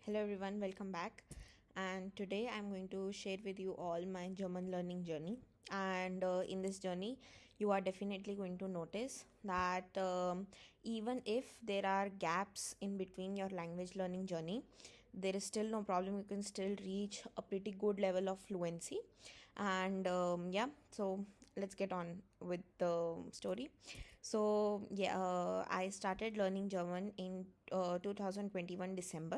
Hello everyone, welcome back. And today I'm going to share with you all my German learning journey. And in this journey, you are definitely going to notice that even if there are gaps in between your language learning journey, there is still no problem. You can still reach a pretty good level of fluency. And so let's get on with the story. I started learning German in 2021 December,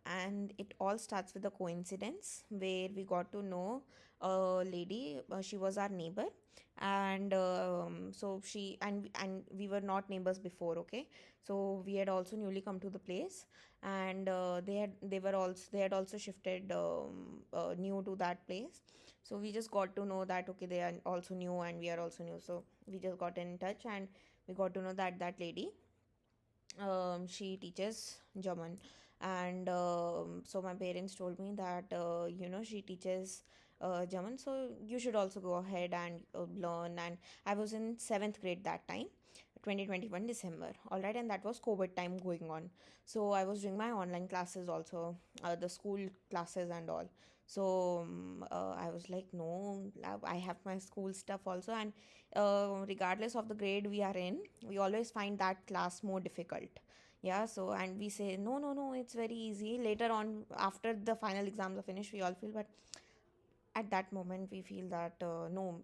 and it all starts with a coincidence where we got to know a lady. She was our neighbor, and so she and we were not neighbors before. Okay, so we had also newly come to the place, and they had also shifted new to that place. So we just got to know that okay, they are also new and we are also new. So we just got in touch, and we got to know that that lady, she teaches German. And so my parents told me that she teaches German, so you should also go ahead and learn. And I was in 7th grade that time, 2021 December, all right, and that was COVID time going on. So I was doing my online classes also, the school classes and all. So I was like, no, I have my school stuff also. And regardless of the grade we are in, we always find that class more difficult. Yeah, so and we say no, no, no, it's very easy. Later on, after the final exams are finished, we all feel, but at that moment we feel that no,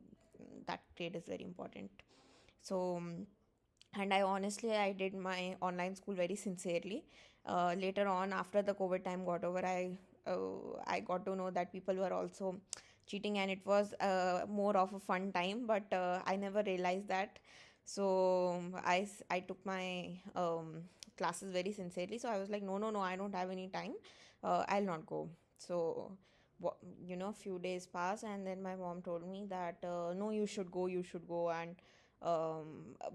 that grade is very important. So and I honestly, I did my online school very sincerely. Later on, after the COVID time got over, I got to know that people were also cheating, and it was more of a fun time, but I never realized that. So I took my classes very sincerely. So I was like, no, no, no, I don't have any time, I'll not go. So few days passed, and then my mom told me that no, you should go, you should go. And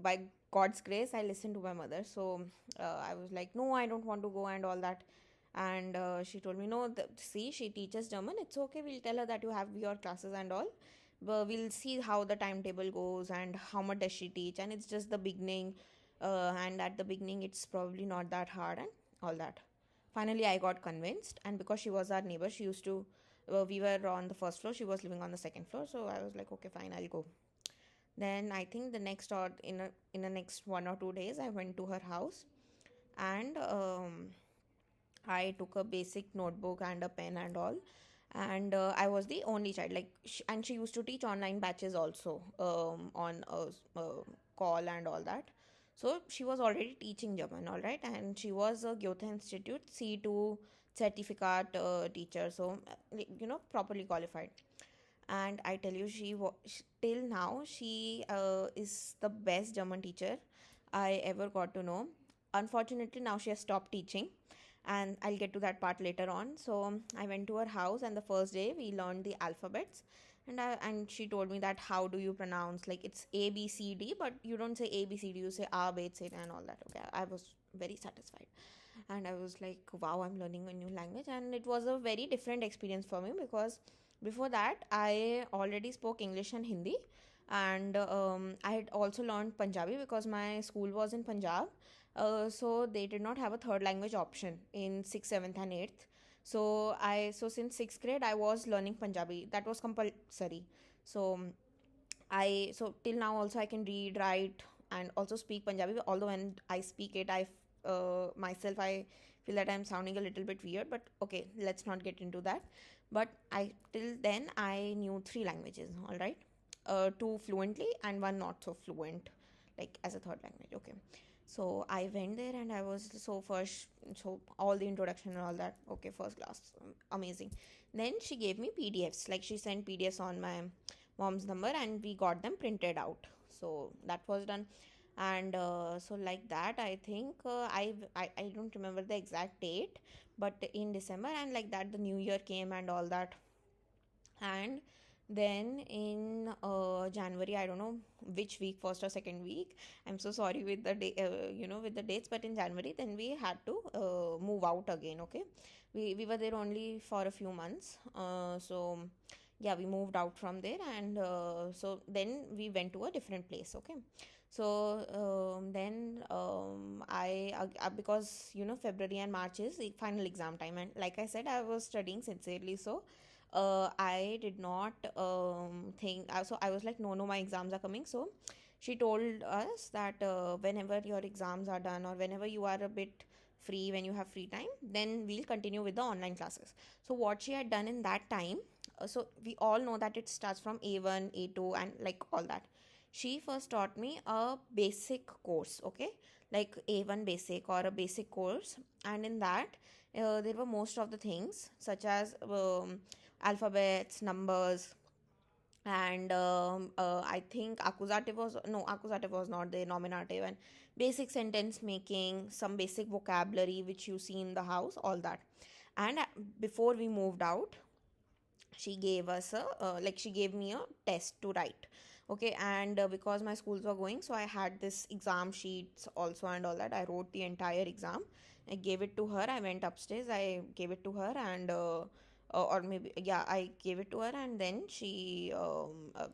by God's grace, I listened to my mother. So I was like, no, I don't want to go and all that. And she told me, no, see, she teaches German. It's okay. We'll tell her that you have your classes and all. But we'll see how the timetable goes and how much does she teach. And it's just the beginning. And at the beginning, it's probably not that hard and all that. Finally, I got convinced. And because she was our neighbor, she used to, we were on the first floor. She was living on the second floor. So I was like, okay, fine, I'll go. Then I think the next or in the next 1 or 2 days, I went to her house, and I took a basic notebook and a pen and all. And I was the only child. And she used to teach online batches also, on a call and all that. So she was already teaching German, all right, and she was a Goethe Institute C2 certificate teacher, so properly qualified. And I tell you, till now she is the best German teacher I ever got to know. Unfortunately, now she has stopped teaching, and I'll get to that part later on. So I went to her house, and the first day we learned the alphabets. And she told me that how do you pronounce, like it's A B C D, but you don't say A B C D, you say A B C D and all that. Okay, I was very satisfied, and I was like, wow, I'm learning a new language. And it was a very different experience for me, because before that I already spoke English and Hindi. And I had also learned Punjabi because my school was in Punjab. So they did not have a third language option in 6th, 7th, and 8th. So since 6th grade I was learning Punjabi. That was compulsory. So so till now also I can read, write, and also speak Punjabi. Although when I speak it, myself, I feel that I'm sounding a little bit weird. But okay, let's not get into that. But I till then I knew three languages. All right, two fluently and one not so fluent, like as a third language. Okay, so I went there and I was so all the introduction and all that. Okay, first class, amazing. Then she gave me PDFs. Like she sent PDFs on my mom's number, and we got them printed out. So that was done. And so like that, I think I don't remember the exact date, but in December, and like that the new year came and all that. And then in January, I don't know which week, first or second week, I'm so sorry with the day, with the dates, but in January then we had to move out again. Okay, we were there only for a few months. So yeah, we moved out from there. And so then we went to a different place. Okay, So then because February and March is the final exam time, and like I said, I was studying sincerely, so I did not think. So I was like, no, no, my exams are coming. So she told us that whenever your exams are done, or whenever you are a bit free, when you have free time, then we'll continue with the online classes. So what she had done in that time, so we all know that it starts from A1, A2, and like all that. She first taught me a basic course, okay, like A1 basic or a basic course. And in that there were most of the things such as alphabets, numbers, and I think accusative was not there, nominative, and basic sentence making, some basic vocabulary which you see in the house, all that. And before we moved out, she gave us a like she gave me a test to write, okay. And because my schools were going, so I had this exam sheets also and all that. I wrote the entire exam, I gave it to her. I went upstairs, I gave it to her, and or maybe, yeah, I gave it to her, and then she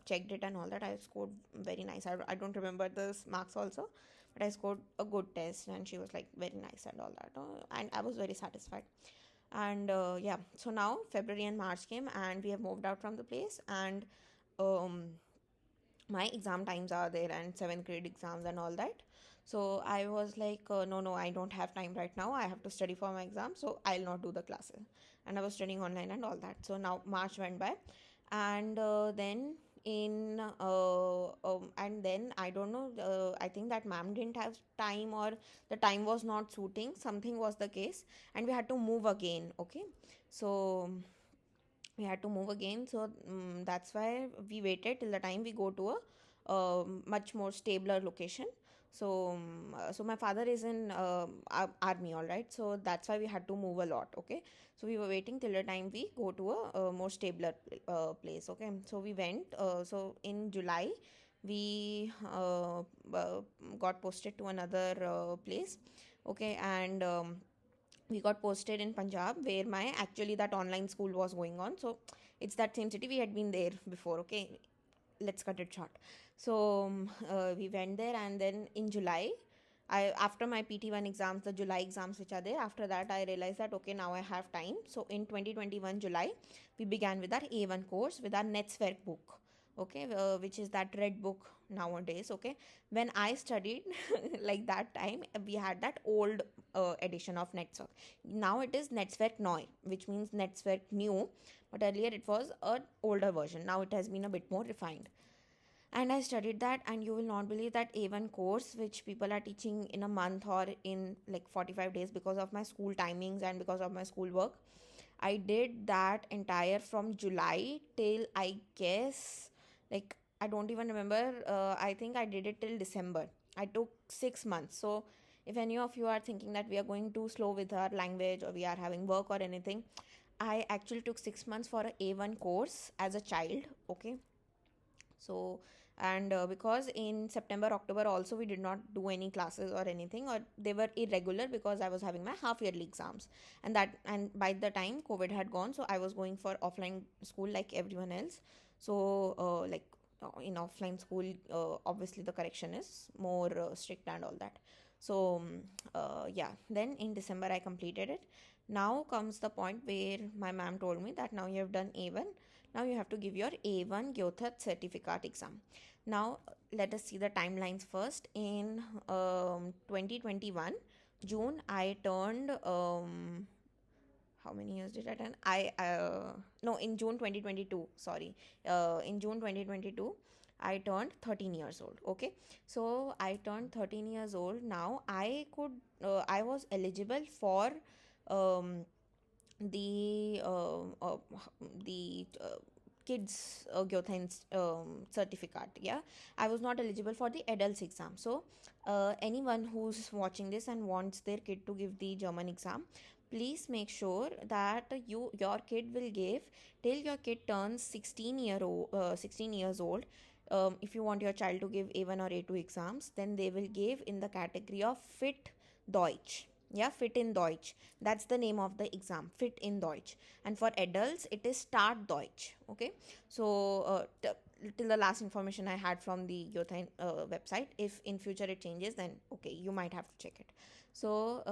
checked it and all that. I scored very nice. I don't remember the marks also, but I scored a good test, and she was like very nice and all that, and I was very satisfied. And yeah, so now February and March came, and we have moved out from the place. And um, my exam times are there, and seventh grade exams and all that. So I was like, no, no, I don't have time right now, I have to study for my exam, so I'll not do the classes. And I was studying online and all that. So now March went by, and then in and then I don't know, I think that ma'am didn't have time, or the time was not suiting, something was the case, and we had to move again, okay. So we had to move again. So that's why we waited till the time we go to a much more stabler location. So so my father is in army, all right, so that's why we had to move a lot, okay. So we were waiting till the time we go to a more stabler place, okay. So we went, so in July we got posted to another place, okay. And we got posted in Punjab, where my actually that online school was going on. So it's that same city, we had been there before, okay. Let's cut it short. So we went there, and then in July, I after my PT1 exams, the July exams which are there, after that I realized that okay, now I have time. So in 2021 July, we began with our A1 course with our Netzwerk book, okay, which is that red book nowadays, okay. When I studied like that time, we had that old edition of Netzwerk. Now it is Netzwerk Neu, which means Netzwerk new, but earlier it was an older version. Now it has been a bit more refined, and I studied that. And you will not believe that A1 course which people are teaching in a month or in like 45 days, because of my school timings and because of my school work, I did that entire from July till, I guess, like, I don't even remember. I think I did it till December. I took 6 months. So if any of you are thinking that we are going too slow with our language, or we are having work or anything, I actually took 6 months for a A1 course as a child, okay. So, and because in September October also we did not do any classes or anything, or they were irregular, because I was having my half yearly exams. And by the time COVID had gone, so I was going for offline school like everyone else. So like in offline school, obviously the correction is more strict and all that. So yeah, then in December I completed it. Now comes the point where my ma'am told me that now you have done A1, now you have to give your A1 Goethe certificate exam. Now let us see the timelines first. In 2021 June, I turned how many years did I turn? I no, in June 2022. Sorry, in June 2022, I turned 13 years old. Okay, so I turned 13 years old. Now I was eligible for um, the kids certificate. Yeah, I was not eligible for the adults exam. So anyone who's watching this and wants their kid to give the German exam, please make sure that your kid will give till your kid turns 16 years old. If you want your child to give A1 or A2 exams, then they will give in the category of fit Deutsch. Yeah, fit in Deutsch, that's the name of the exam, fit in Deutsch. And for adults it is start Deutsch, okay. So till the last information I had from the Goethe website. If in future it changes, then okay, you might have to check it. So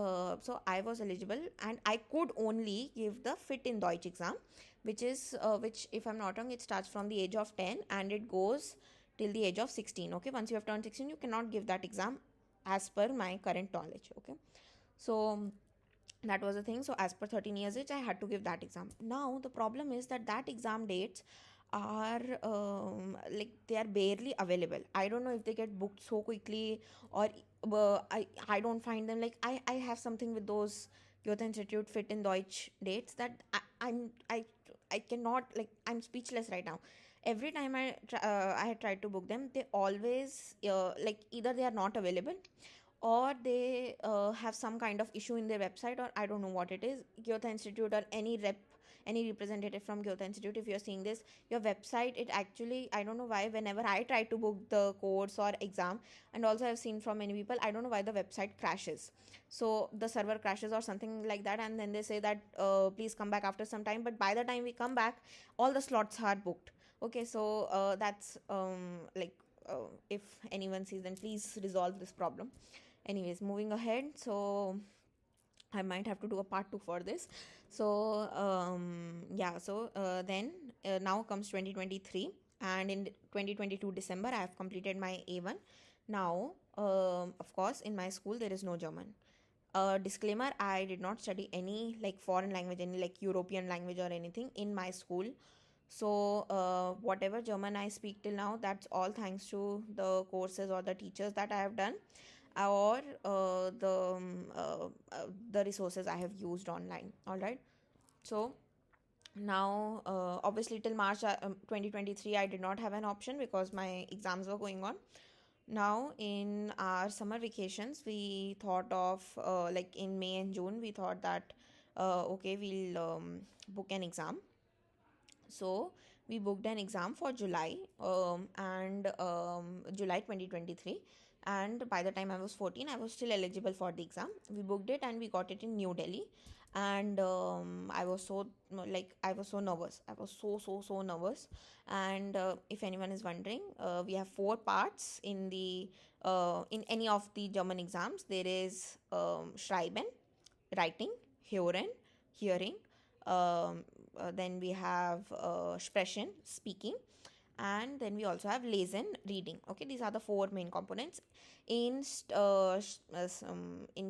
I was eligible, and I could only give the Fit in Deutsch exam, which, if I'm not wrong, it starts from the age of 10 and it goes till the age of 16. Okay, once you have turned 16, you cannot give that exam, as per my current knowledge. Okay, so that was the thing. So as per 13 years age, I had to give that exam. Now the problem is that exam dates are like they are barely available. I don't know if they get booked so quickly, or I don't find them. Like I have something with those Goethe Institute Fit in Deutsch dates that I cannot, like, I'm speechless right now. Every time I had tried to book them, they always like either they are not available, or they have some kind of issue in their website, or I don't know what it is. Goethe Institute, or any representative from Goethe Institute, if you're seeing this, your website, it actually, I don't know why, whenever I try to book the course or exam, and also I've seen from many people, I don't know why the website crashes. So the server crashes or something like that, and then they say that please come back after some time, but by the time we come back, all the slots are booked. Okay, so that's like if anyone sees, then please resolve this problem. Anyways, moving ahead. So I might have to do a part 2 for this. So yeah, so then now comes 2023, and in 2022 December I have completed my A1. Now of course, in my school there is no German. Disclaimer, I did not study any like foreign language, any like European language or anything in my school. So whatever German I speak till now, that's all thanks to the courses or the teachers that I have done, or the resources I have used online. All right. So now obviously till March 2023 I did not have an option because my exams were going on. Now in our summer vacations, we thought of like in May and June, we thought that okay, we'll book an exam. So we booked an exam for July, and July 2023. And by the time I was 14, I was still eligible for the exam. We booked it and we got it in New Delhi. And I was so, like, I was so nervous. I was so nervous. And if anyone is wondering, we have 4 parts in the in any of the German exams. There is Schreiben, writing, Hören, hearing, then we have Sprechen, speaking, and then we also have Lesen, reading. Okay, these are the 4 main components. In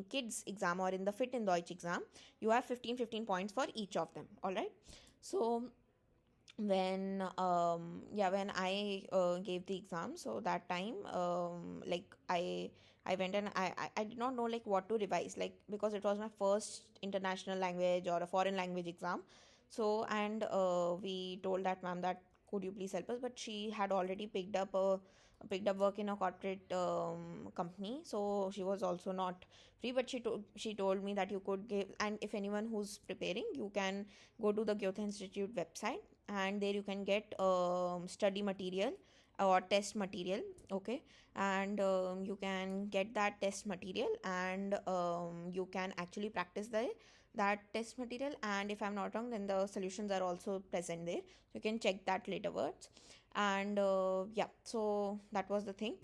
kids exam, or in the Fit in Deutsch exam, you have 15 points for each of them. All right. So when I gave the exam, so that time like I went, and I did not know like what to revise, like, because it was my first international language or a foreign language exam. So, and we told that ma'am that could you please help us, but she had already picked up work in a corporate company, so she was also not free. But she told me that you could give, and if anyone who's preparing, you can go to the Goethe Institute website, and there you can get study material or test material. Okay, and you can get that test material, and you can actually practice that test material. And if I'm not wrong, then the solutions are also present there, so you can check that later words. And yeah, so that was the thing.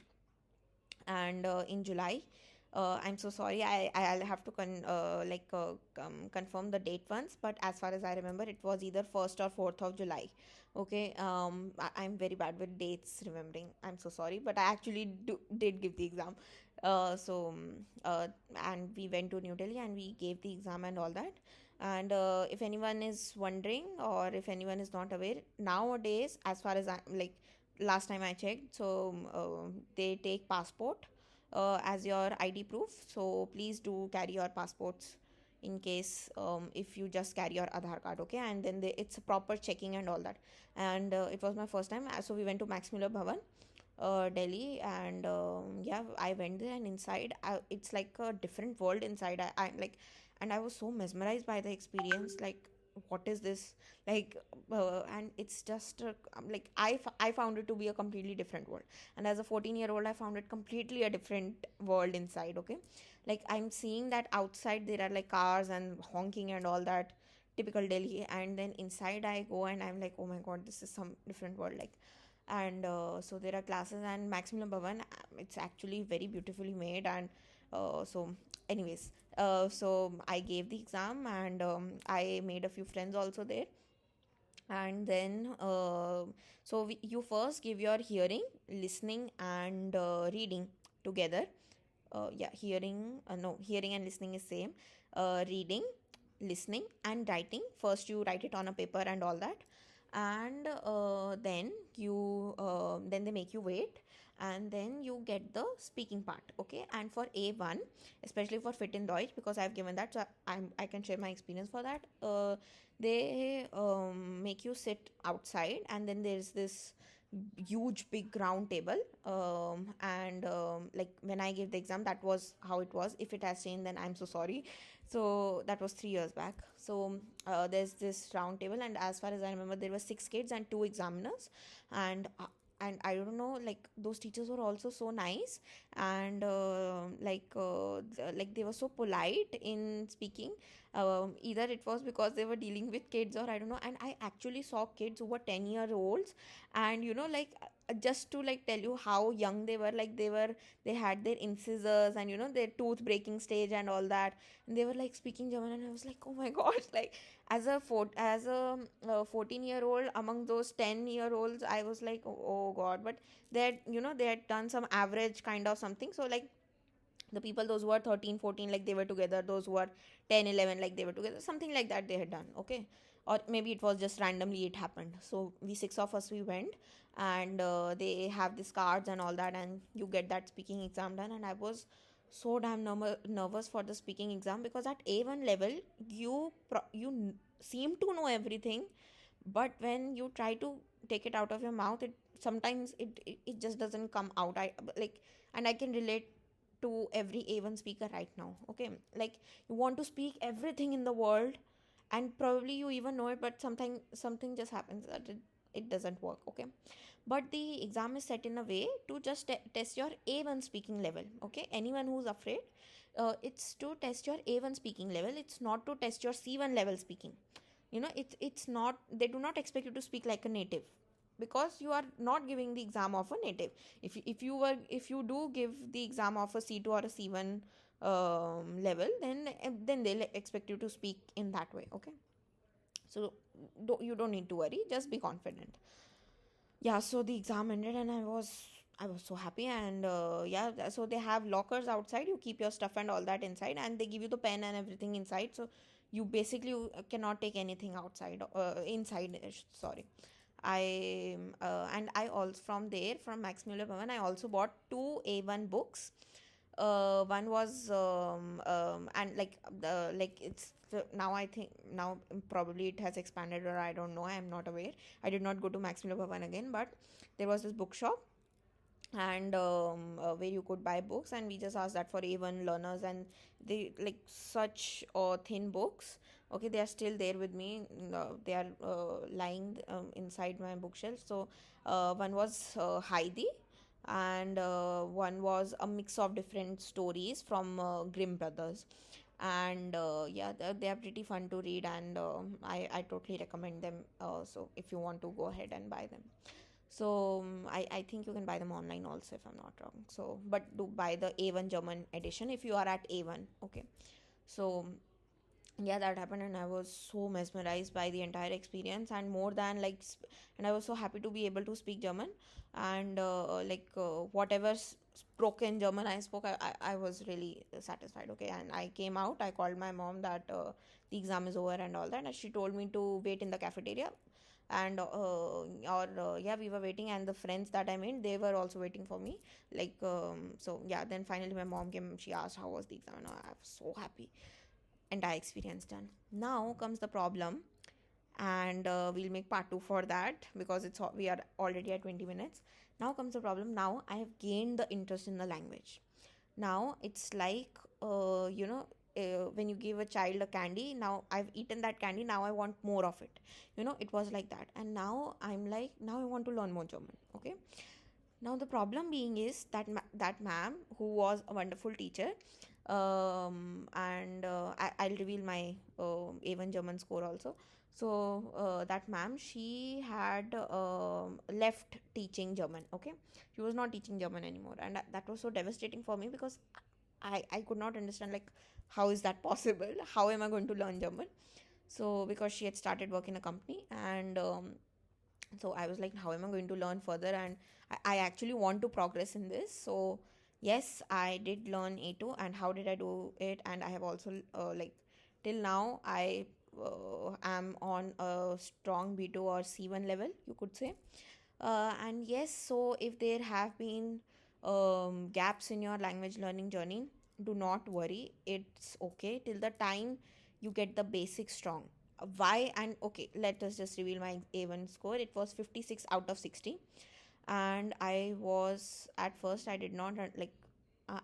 And in July, I'm so sorry, I'll have to confirm the date once, but as far as I remember, it was either 1st or 4th of July. Okay, I'm very bad with dates remembering, I'm so sorry, but I actually did give the exam. And we went to New Delhi and we gave the exam and all that. And if anyone is wondering, or if anyone is not aware, nowadays, as far as I like, last time I checked, so they take passport as your ID proof. So please do carry your passports, in case if you just carry your Aadhaar card. Okay, and then it's a proper checking and all that. And it was my first time, so we went to Max Miller Bhavan, Delhi. And yeah, I went there, and inside it's like a different world inside. I like, and I was so mesmerized by the experience, like, what is this, like, and it's just like I found it to be a completely different world. And as a 14-year-old, I found it completely a different world inside. Okay, like, I'm seeing that outside there are like cars and honking and all that, typical Delhi. And then inside I go, and I'm like, oh my god, this is some different world. Like, And so there are classes, and Maximilian Bhavan, it's actually very beautifully made. And so anyways, so I gave the exam, and I made a few friends also there. And then you first give your hearing, listening, and reading together. Yeah, hearing, no, hearing and listening is same. Reading, listening, and writing, first you write it on a paper and all that. And then they make you wait, and then you get the speaking part. Okay, and for A1, especially for fit in Deutsch, because I've given that, so I can share my experience for that. They make you sit outside, and then there's this huge big round table. And like when I gave the exam, that was how it was. If it has changed, then I'm so sorry. So that was 3 years back. So there's this round table, and as far as I remember, there were 6 kids and 2 examiners. And I don't know, like those teachers were also so nice. And like they were so polite in speaking. Either it was because they were dealing with kids, or I don't know. And I actually saw kids who were 10-year-olds, and like just to like tell you how young they were, like they had their incisors, and their tooth breaking stage and all that. And they were like speaking German, and I was like, oh my gosh, like as a 14-year-old among those 10-year-olds, I was like, oh god. But they had done some average kind of something. So like the people, those who are 13, 14, like they were together. Those who are 10, 11, like they were together, something like that they had done. Okay, or maybe it was just randomly it happened. So we, 6 of us, we went. And they have these cards and all that, and you get that speaking exam done. And I was so damn nervous for the speaking exam, because at A1 level, you seem to know everything, but when you try to take it out of your mouth, it sometimes it just doesn't come out. I like, and I can relate to every A1 speaker right now. Okay, like you want to speak everything in the world, and probably you even know it, but something just happens that it doesn't work. Okay, but the exam is set in a way to just test your A1 speaking level. Okay, anyone who's afraid, it's to test your A1 speaking level. It's not to test your C1 level speaking. It's not, they do not expect you to speak like a native, because you are not giving the exam of a native. If you do give the exam of a C2 or a C1 level, then they'll expect you to speak in that way. Okay, so you don't need to worry, just be confident. Yeah, so the exam ended, and I was so happy. And yeah, so they have lockers outside, you keep your stuff and all that inside, and they give you the pen and everything inside. So you basically cannot take anything outside, inside, sorry. I also, from there, from Max Muller Bhavan, I also bought two A1 books. One was and like it's now, I think now probably it has expanded, or I don't know, I am not aware. I did not go to Max Muller Bhavan again, but there was this bookshop, and where you could buy books, and we just asked that for A1 learners. And they like such thin books. Okay, they are still there with me. They are lying inside my bookshelf. So one was Heidi, and one was a mix of different stories from Grimm brothers. And yeah, they are pretty fun to read, and I totally recommend them. So if you want to go ahead and buy them. So I think you can buy them online also, if I'm not wrong. So but do buy the A1 German edition if you are at A1. Okay, so yeah, that happened, and I was so mesmerized by the entire experience. And more than like and I was so happy to be able to speak German. And whatever spoken German I spoke, I was really satisfied. Okay, and I came out, I called my mom that the exam is over and all that, and she told me to wait in the cafeteria. And yeah, we were waiting, and the friends that I made, they were also waiting for me. Like so yeah, then finally my mom came, she asked how was the exam, and I was so happy. Entire experience done. Now comes the problem, and we'll make part 2 for that, because we are already at 20 minutes. Now comes the problem. Now I have gained the interest in the language. Now it's like when you give a child a candy, now I've eaten that candy, now I want more of it. It was like that. And now I'm like, now I want to learn more German. Okay, now the problem being is that that ma'am, who was a wonderful teacher, And I'll reveal my A1 German score also. So that ma'am, she had left teaching German. Okay, she was not teaching German anymore, and that was so devastating for me because I could not understand, like, how is that possible? How am I going to learn German? So because she had started work in a company, and so I was like, how am I going to learn further? And I actually want to progress in this. So yes, I did learn A2. And how did I do it? And I have also like, till now I am on a strong B2 or C1 level, you could say. And yes, so if there have been gaps in your language learning journey, do not worry, it's okay till the time you get the basics strong. Why? And okay, let us just reveal my A1 score. It was 56 out of 60. And I was, at first I did not like,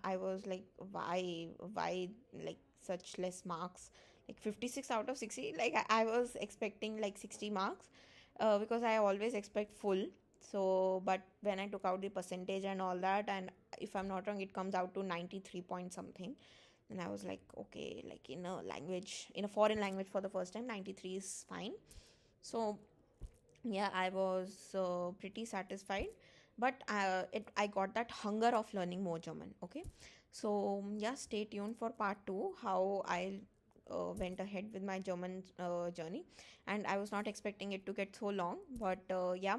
I was like, why like such less marks, like 56 out of 60, like I was expecting like 60 marks, because I always expect full. So but when I took out the percentage and all that, and if I'm not wrong, it comes out to 93 point something. And I was like, okay, like in a language, in a foreign language, for the first time, 93 is fine. So yeah, I was pretty satisfied. But I got that hunger of learning more German. Okay, so yeah, stay tuned for part 2, how I went ahead with my German journey. And I was not expecting it to get so long, but yeah,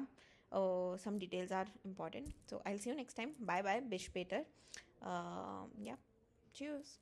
some details are important. So I'll see you next time. Bye bye, Bish Peter. Yeah, cheers.